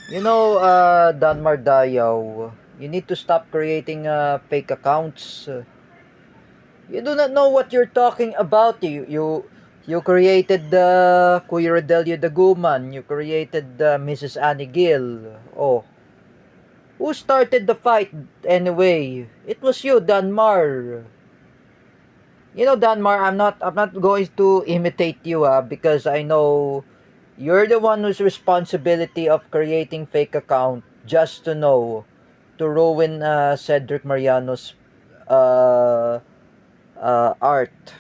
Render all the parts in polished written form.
Danmar Dayaw, you need to stop creating fake accounts. You do not know what you're talking about. You created Kuya Rodelio Daguman. You created Mrs. Annie Gill. Oh, who started the fight anyway? It was you, Danmar. Danmar, I'm not going to imitate you because I know you're the one whose responsibility of creating fake account just to know to ruin Cedric Mariano's uh, art.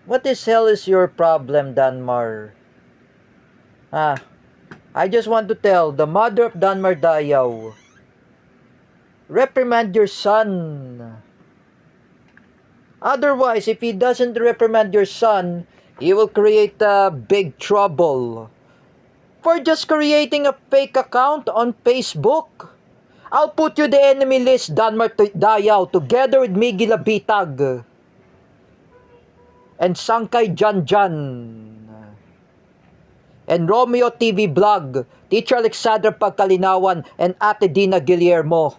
What the hell is your problem, Danmar? Ah, I just want to tell the mother of Danmar Dayaw, reprimand your son. Otherwise, if he doesn't reprimand your son, he will create big trouble for just creating a fake account on Facebook. I'll put you the enemy list, Danmar Dayaw, together with Miggy Labitag and Sangkay Janjan and Romeo TV Vlog, Teacher Alexandra Pagkalinawan, and Ate Dina Guillermo.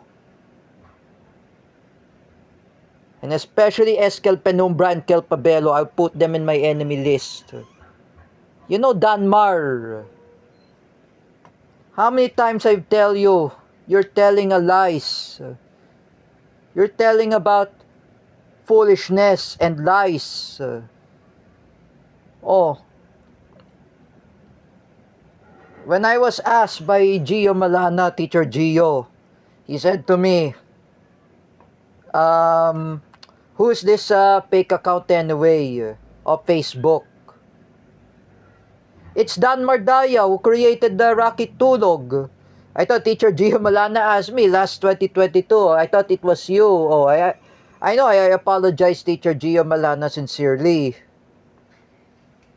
And especially Eskel Penumbra and Kel Pabelo, I'll put them in my enemy list. Danmar, how many times I tell you, you're telling a lies. You're telling about foolishness and lies. When I was asked by Gio Malana, Teacher Gio, he said to me, who's this fake account anyway of Facebook? It's Danmar Dayaw who created the Rocket Tulog. I thought Teacher Gio Malana asked me last 2022. I thought it was you. I know I apologize, Teacher Gio Malana, sincerely.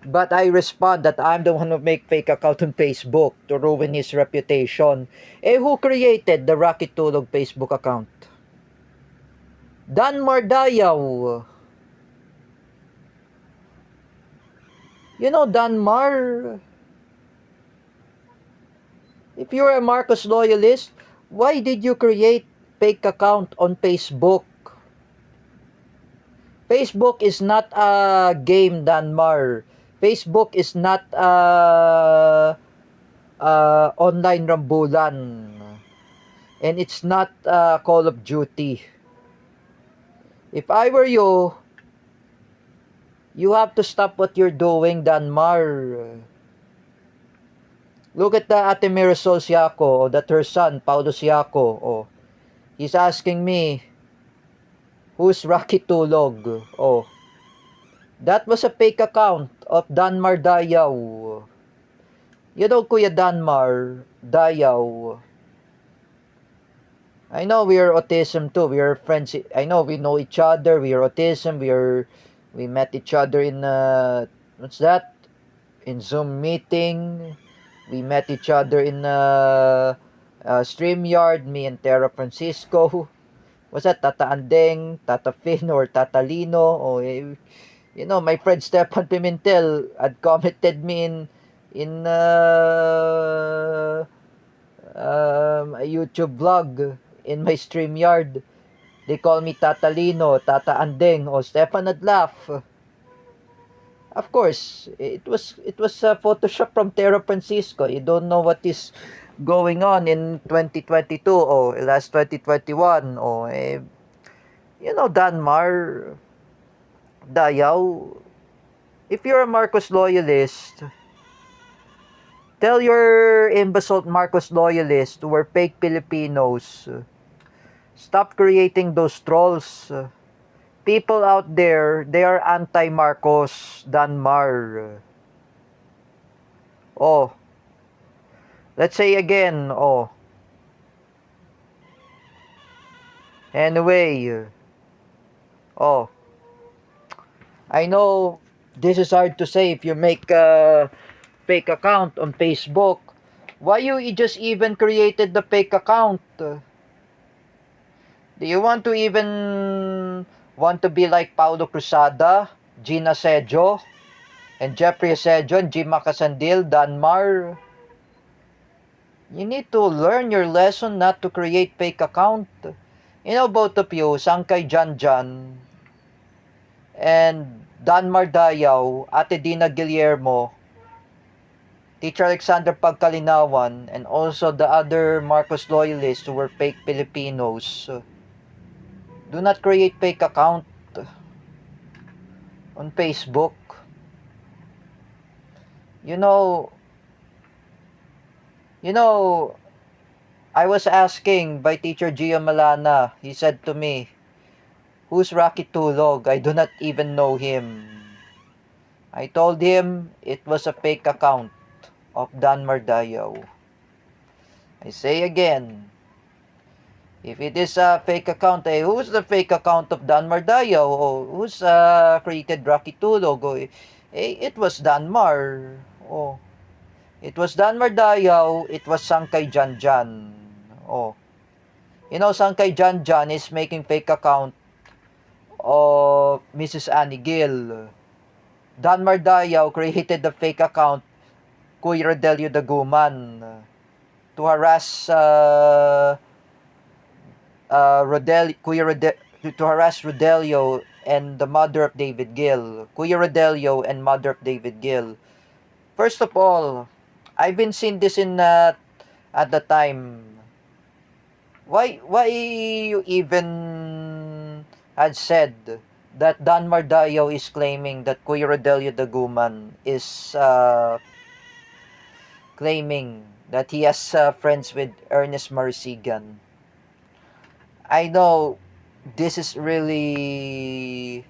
But I respond that I'm the one who make fake account on Facebook to ruin his reputation. Who created the Rocket Tulog Facebook account? Danmar Dayaw. Danmar, if you're a Marcos loyalist, why did you create fake account on Facebook? Facebook is not a game, Danmar. Facebook is not online rambulan. And it's not Call of Duty. If I were you, you have to stop what you're doing, Danmar. Look at the Ate Marisol Siaco, that her son, Paulo Siaco. He's asking me, who's Rocky Tulog? That was a fake account of Danmar Dayaw. Kuya Danmar Dayaw. I know we are autism too. We are friends. I know we know each other. We are autism. We met each other in what's that? In Zoom meeting. We met each other in StreamYard. Me and Terra Francisco. What's that? Tata Andeng, Tata Fin, or Tata Lino. My friend Stefan Pimentel had commented me in a YouTube vlog in my StreamYard. They call me Tata Lino, Tata Andeng. Stefan had laugh. Of course, it was Photoshop from Terra Francisco. You don't know what is going on in 2022 or last 2021 Danmar Dayaw. If you're a Marcos loyalist, tell your imbecile Marcos loyalists who are fake Filipinos, stop creating those trolls. People out there, they are anti-Marcos, Danmar. Let's say again, Anyway, I know this is hard to say if you make a fake account on Facebook. Why you just even created the fake account? Do you want to be like Paulo Cruzada, Gina Sejo, and Jeffrey Sejo, and Jim Macasandil, Danmar? You need to learn your lesson not to create fake account. You know, both of you, Sangkay Janjan and Danmar Dayaw, Ate Dina Guillermo, Teacher Alexander Pagkalinawan, and also the other Marcos loyalists who were fake Filipinos. Do not create fake account on Facebook. You know, I was asking by Teacher Gio Malana. He said to me, "Who's Rocky Tulog? I do not even know him." I told him it was a fake account of Danmar Dayaw. I say again, if it is a fake account, who's the fake account of Danmar Dayaw? Oh, who's created Rocky Tulog? Oh, it was Danmar. Oh, it was Danmar Dayaw. It was Sangkay Janjan. Oh, you know, Sangkay Janjan is making fake account of Mrs. Annie Gill. Danmar Dayaw created the fake account Kuya Rodelio Daguman to harass to harass Rodelio and the mother of David Gill. Kuya Rodelio and mother of David Gill. First of all, I've been seeing this in at the time. Why you even had said that Danmar Dayaw is claiming that Kuya Rodelio Daguman is claiming that he has friends with Ernest Marisigan. I know this is really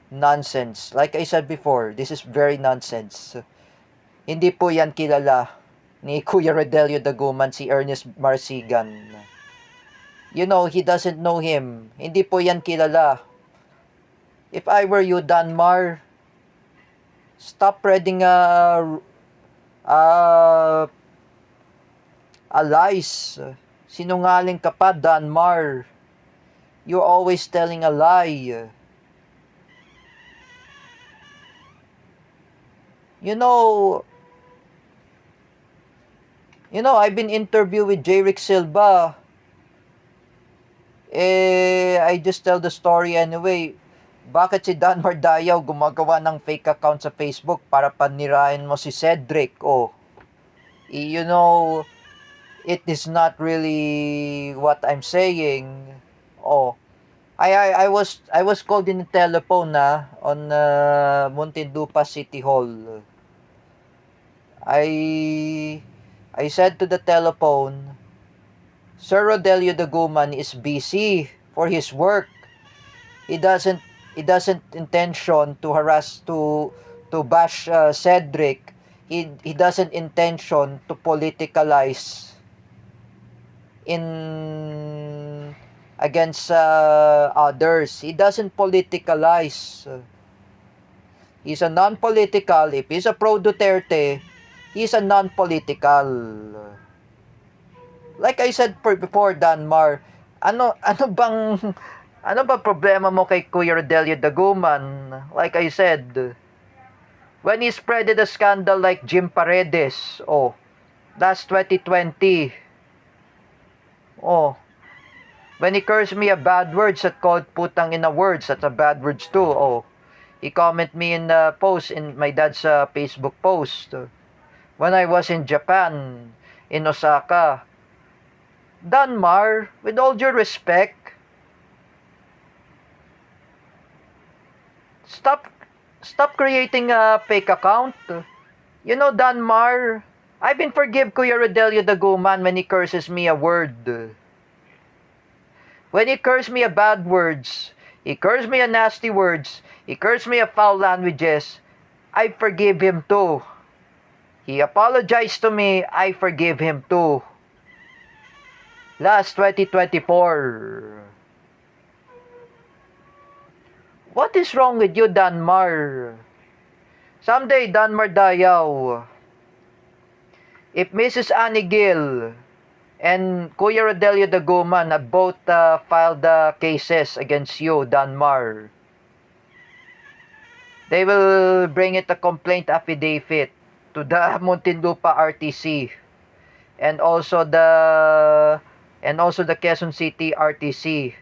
nonsense. Like I said before, this is very nonsense. Hindi po yan kilala ni Kuya Rodelio Daguman si Ernest Marisigan. You know, he doesn't know him. Hindi po yan kilala. If I were you, Danmar, stop spreading lies. Sinungaling ka pa, Danmar. You're always telling a lie. You know, I've been interviewed with J. Rick Silva. I just tell the story anyway. Bakit si Danmar Dayaw gumagawa ng fake account sa Facebook para panirahin mo si Cedric? Oh, you know, it is not really what I'm saying. Oh, I was called in the telephone on Muntinlupa City Hall. I said to the telephone, Sir Rodelio Daguman is busy for his work. He doesn't intention to harass to bash Cedric. He doesn't intention to politicalize in against others. He doesn't politicalize. He's a non-political. If he's a pro-Duterte, he's a non-political. Like I said before, Danmar, ano ba problema mo kay Kuya Rodelio Daguman? Like I said, when he spreaded a scandal like Jim Paredes, last 2020, when he cursed me a bad words that called putang ina words, that's a bad words too, he comment me in the post, in my dad's Facebook post, when I was in Japan, in Osaka. Danmar, with all due respect, stop creating a fake account. You know, Danmar, I've been forgive Kuya Rodelio Daguman when he curses me a word. When he cursed me a bad words, he cursed me a nasty words, he cursed me a foul languages, I forgive him too. He apologized to me, I forgive him too. Last 2024. What is wrong with you, Danmar? Someday, Danmar Dayaw, if Mrs. Annie Gill and Kuya Rodelio Daguman have both filed cases against you, Danmar, they will bring it a complaint affidavit to the Muntinlupa RTC. and also the Quezon City RTC.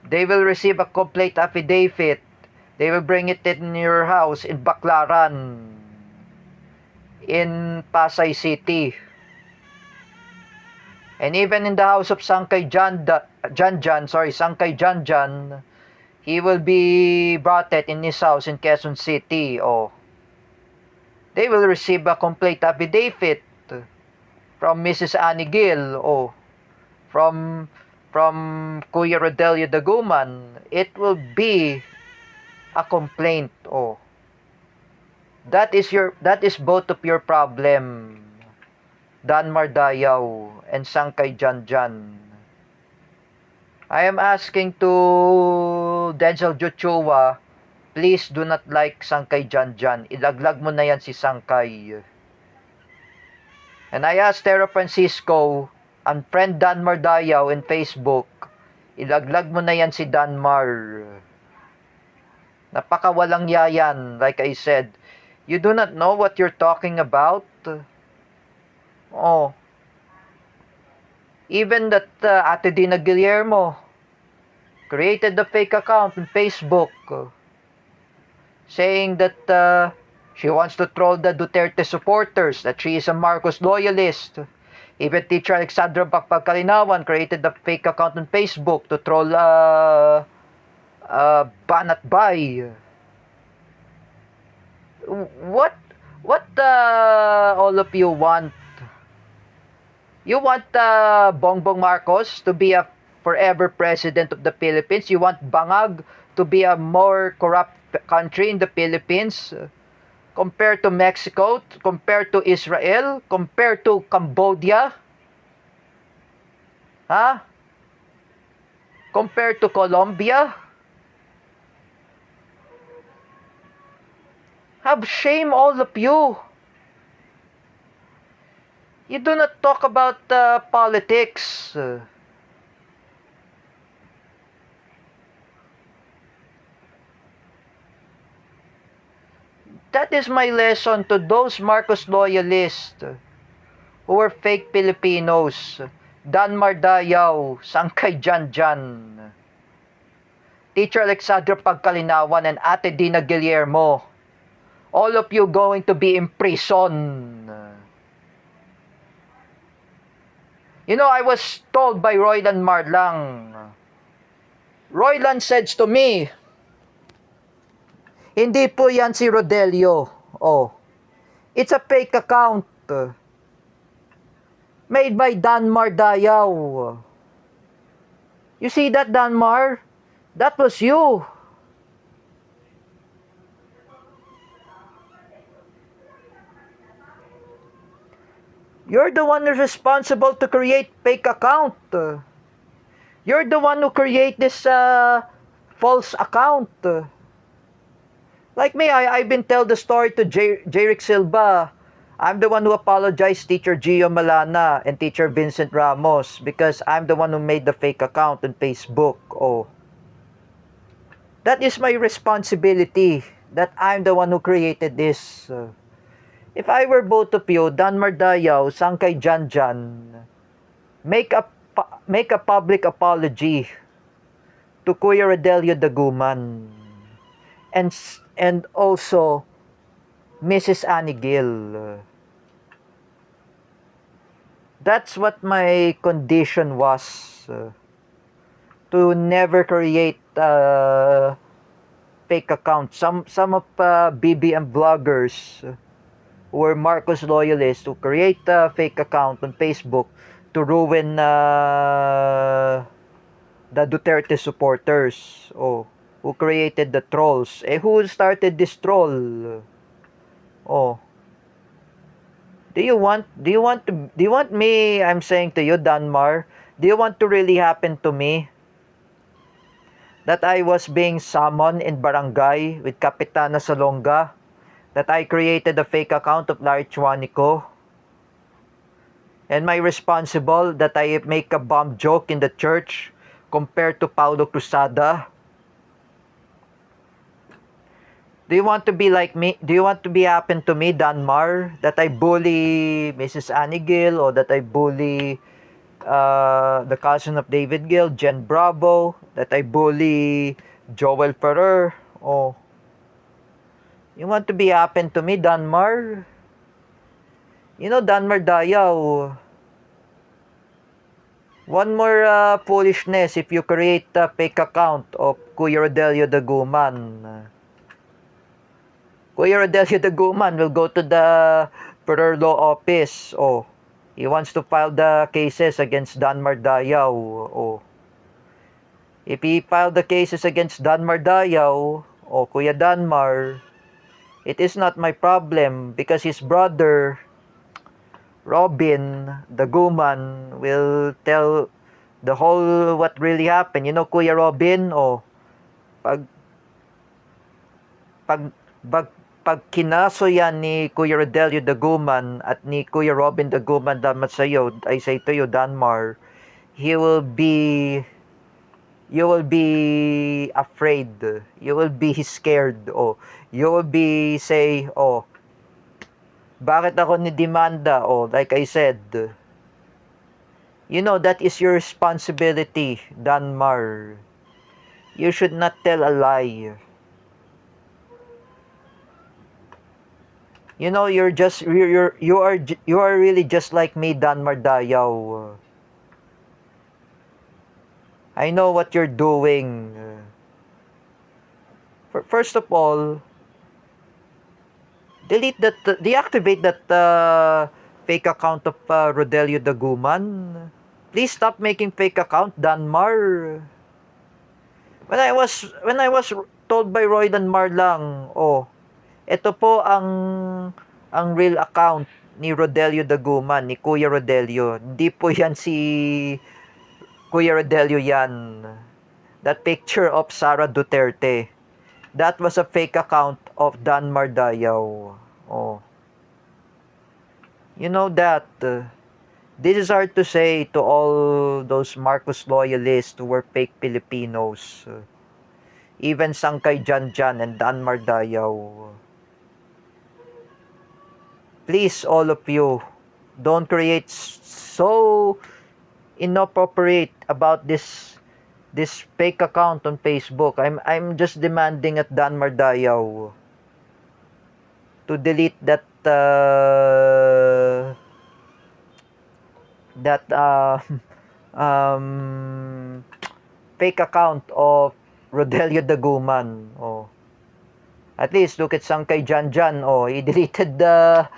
They will receive a complete affidavit. They will bring it in your house in Baclaran, in Pasay City. And even in the house of Sangkay Sangkay Janjan, he will be brought it in his house in Quezon City. Oh, they will receive a complete affidavit from Mrs. Annie Gill. Oh, from Kuya Rodelio Daguman. It will be a complaint. Oh, that is both of your problem, Danmar Dayaw and Sangkay Janjan. I am asking to Denzel Joshua, please do not like Sangkay Janjan. Ilaglag mo na yan si Sangkay. And I asked Tero Francisco, unfriend Danmar Dayaw in Facebook. Ilaglag mo na yan si Danmar. Napakawalang yayan, like I said. You do not know what you're talking about? Oh. Even that Ate Dina Guillermo created a fake account on Facebook saying that she wants to troll the Duterte supporters, that she is a Marcos loyalist. Even teacher Alexandra Pagkalinawan created a fake account on Facebook to troll Banat Bay. What all of you want? You want Bongbong Marcos to be a forever president of the Philippines? You want Bangag to be a more corrupt country in the Philippines compared to Mexico, compared to Israel, compared to Cambodia? Huh? Compared to Colombia? Have shame, all of you. You do not talk about politics. That is my lesson to those Marcos loyalists who are fake Filipinos. Danmar Dayaw, Sangkay Janjan, Teacher Alexandra Pagkalinawan, and Ate Dina Guillermo. All of you going to be in prison. You know, I was told by Roylan Marlang. Roylan says to me, hindi po yan si Rodelio. Oh, it's a fake account made by Danmar Dayaw. You see that, Danmar? That was you. You're the one who's responsible to create fake account. You're the one who create this false account. Like me, I've been tell the story to Jeric Silva. I'm the one who apologized Teacher Gio Malana and Teacher Vincent Ramos because I'm the one who made the fake account on Facebook. Oh. That is my responsibility, that I'm the one who created this. If I were both of you, Danmar Dayaw, Sangkay Janjan, make a public apology to Kuya Rodelio Daguman and also Mrs. Annie Gill. That's what my condition was, to never create fake accounts. Some of BBM vloggers who were Marcos loyalists who create a fake account on Facebook to ruin the Duterte supporters. Oh, who created the trolls? Who started this troll? Oh, do you want me? I'm saying to you, Danmar, do you want to really happen to me that I was being summoned in barangay with Kapitana Salonga? That I created a fake account of Larry Chuanico? And my responsible that I make a bomb joke in the church compared to Paulo Cruzada? Do you want to be like me? Do you want to be happen to me, Danmar, that I bully Mrs. Annie Gill, or that I bully the cousin of David Gill, Jen Bravo, that I bully Joel Ferrer? Oh, you want to be happen to me, Danmar? You know, Danmar Dayaw, one more foolishness if you create a fake account of Kuya Rodelio Daguman. Kuya Rodelio Daguman will go to the Ferrer Law Office. Oh, he wants to file the cases against Danmar Dayaw. Oh, if he filed the cases against Danmar Dayaw, oh, Kuya Danmar, it is not my problem because his brother, Robin Daguman, will tell the whole what really happened. You know, Kuya Robin, oh, pag pag pag, pag kinaso yan ni Kuya Rodelio Daguman at ni Kuya Robin Daguman damat sa'yo, I say to you, Danmar, he will be, you will be afraid, you will be scared, oh, you will be say, oh, bakit ako ni demanda? Oh, like I said, you know, that is your responsibility, Danmar. You should not tell a lie. You know, you are really just like me, Danmar Dayaw. I know what you're doing. First of all, deactivate that fake account of Rodelio Daguman. Please stop making fake account, Danmar. When I was told by Roy Danmar lang, oh, ito po ang real account ni Rodelio Daguman, ni Kuya Rodelio. Hindi po yan si Kuya Rodelio yan. That picture of Sara Duterte, that was a fake account of Danmar Dayaw. Oh. You know that. This is hard to say to all those Marcos loyalists who were fake Filipinos. Even Sangkay Janjan and Danmar Dayaw. Please, all of you, don't create so inappropriate about this fake account on Facebook. I'm just demanding at Danmar Dayaw to delete that fake account of Rodelio Daguman. Oh. At least look at Sangkay Janjan. Oh, he deleted the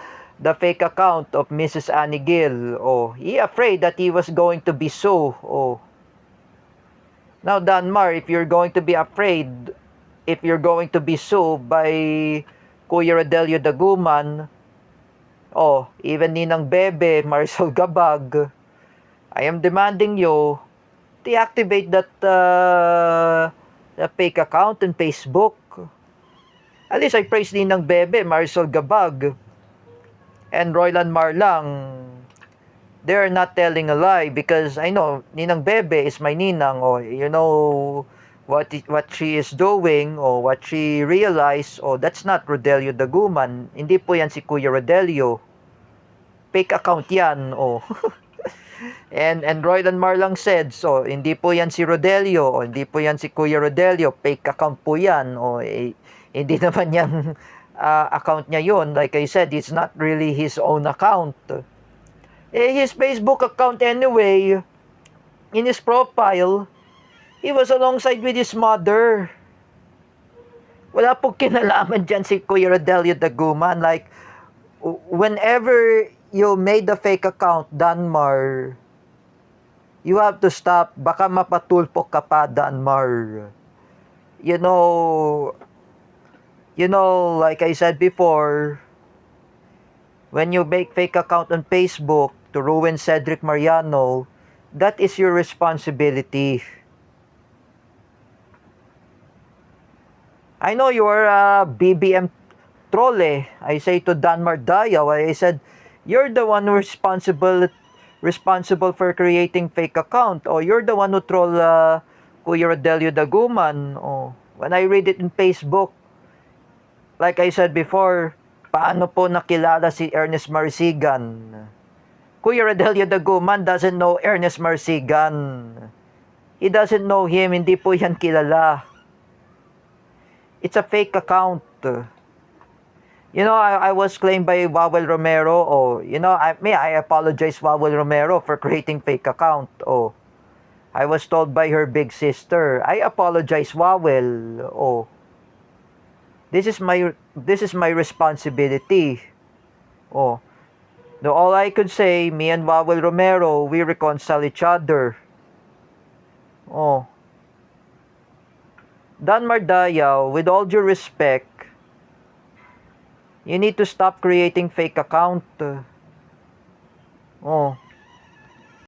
fake account of Mrs. Annie Gill. Oh, he afraid that he was going to be sued. Oh. Now, Danmar, if you're going to be afraid, if you're going to be sued by Kuya Rodelio Daguman, oh, even Ninang Bebe, Marisol Gabag, I am demanding you deactivate that the fake account on Facebook. At least I praise Ninang Bebe, Marisol Gabag, and Roylan Marlang. They're not telling a lie because I know Ninang Bebe is my ninang. Oh, you know what she is doing or what she realized. Oh, that's not Rodelio Daguman. Hindi po yan si Kuya Rodelio. Fake account yan. Oh. and Roylan Marlang said, so hindi po yan si Rodelio. O hindi po yan si Kuya Rodelio. Fake account po yan. O hindi naman yung account niya yun. Like I said, it's not really his own account. His Facebook account anyway, in his profile, he was alongside with his mother. Wala po kinalaman dyan si Kuya Rodelio Daguman. Like, whenever you made the fake account, Danmar, you have to stop. Baka mapatulpok ka pa, Danmar. You know, like I said before, when you make fake account on Facebook to ruin Cedric Mariano, that is your responsibility. I know you are a BBM troll eh. I say to Danmar Dayaw, I said, you're the one responsible for creating fake account. Or you're the one who troll Kuya Rodelio Daguman. Oh, when I read it in Facebook, Like I said before, paano po nakilala si Ernest Marsigan? Kuya Rodelio Daguman doesn't know Ernest Marsigan. He doesn't know him, hindi po yan kilala. It's a fake account. You know, I was claimed by Wawel Romero. Oh, you know, I apologize Wawel Romero for creating fake account. Oh, I was told by her big sister. I apologize Wawel. Oh, this is my responsibility. Oh, no, all I could say, me and Wawel Romero, we reconcile each other. Oh, Dan Mardayaw, with all due respect, you need to stop creating fake account. Oh.